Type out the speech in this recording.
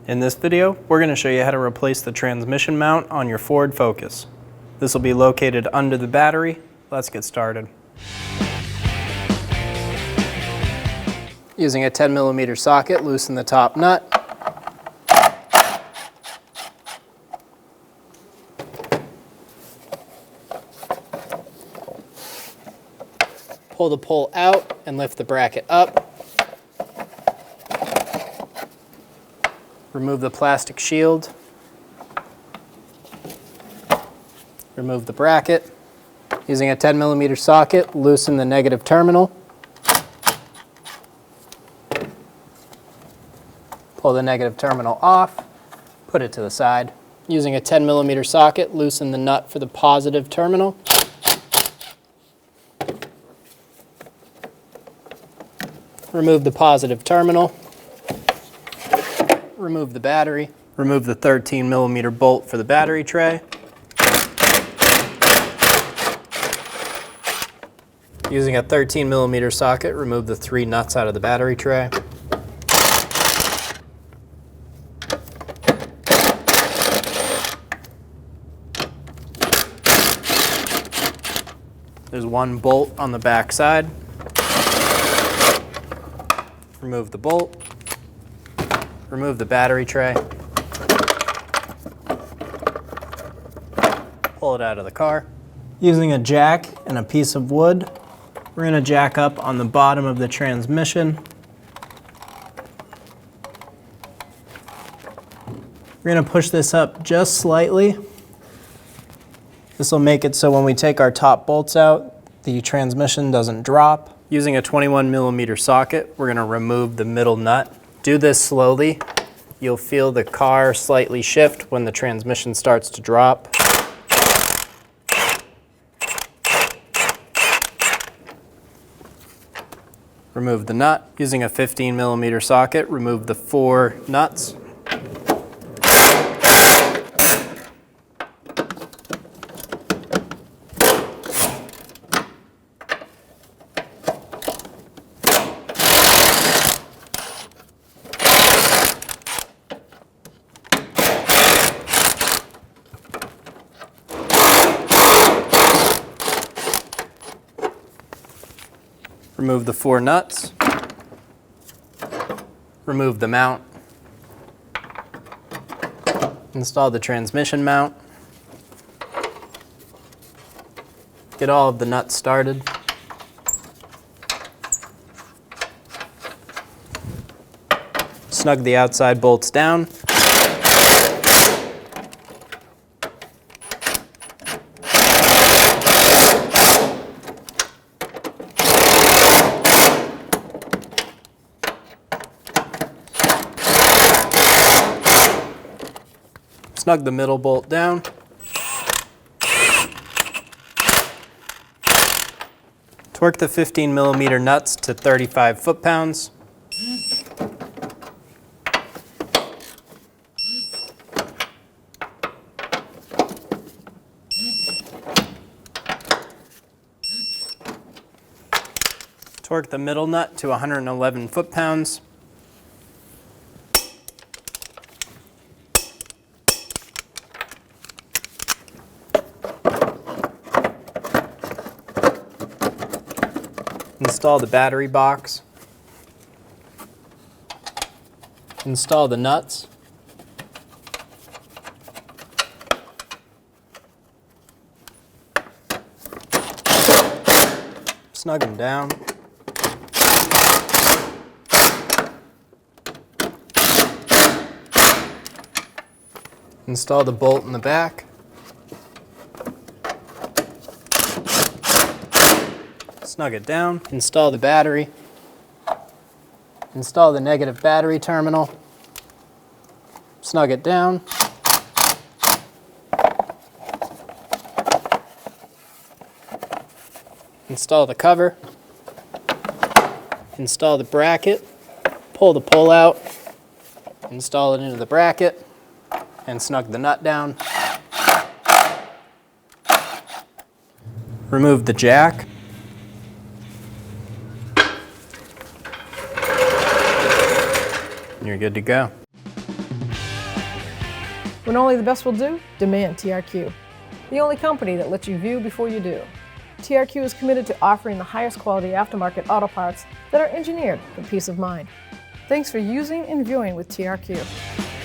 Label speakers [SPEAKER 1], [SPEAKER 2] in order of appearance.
[SPEAKER 1] In this video, we're going to show you how to replace the transmission mount on your Ford Focus. This will be located under the battery. Let's get started. Using a 10mm socket, loosen the top nut. Pull the pull out and lift the bracket up. Remove the plastic shield. Remove the bracket. Using a 10mm socket, loosen the negative terminal. Pull the negative terminal off, put it to the side. Using a 10mm socket, loosen the nut for the positive terminal. Remove the positive terminal. Remove the battery. Remove the 13mm bolt for the battery tray. Using a 13mm socket, remove the 3 nuts out of the battery tray. There's 1 bolt on the back side. Remove the bolt. Remove the battery tray. Pull it out of the car. Using a jack and a piece of wood, we're going to jack up on the bottom of the transmission. We're going to push this up just slightly. This will make it so when we take our top bolts out, the transmission doesn't drop. Using a 21mm socket, we're going to remove the middle nut. Do this slowly. You'll feel the car slightly shift when the transmission starts to drop. Remove the nut. Using a 15mm socket, remove the 4 nuts. Remove the 4 nuts. Remove the mount. Install the transmission mount. Get all of the nuts started. Snug the outside bolts down. Snug the middle bolt down. Torque the 15mm nuts to 35 foot-pounds. Torque the middle nut to 111 foot-pounds. Install the battery box. Install the nuts. Snug them down. Install the bolt in the back. Snug it down. Install the battery. Install the negative battery terminal. Snug it down. Install the cover. Install the bracket. Pull the pull out. Install it into the bracket and snug the nut down. Remove the jack. You're good to go.
[SPEAKER 2] When only the best will do, demand TRQ. The only company that lets you view before you do. TRQ is committed to offering the highest quality aftermarket auto parts that are engineered for peace of mind. Thanks for using and viewing with TRQ.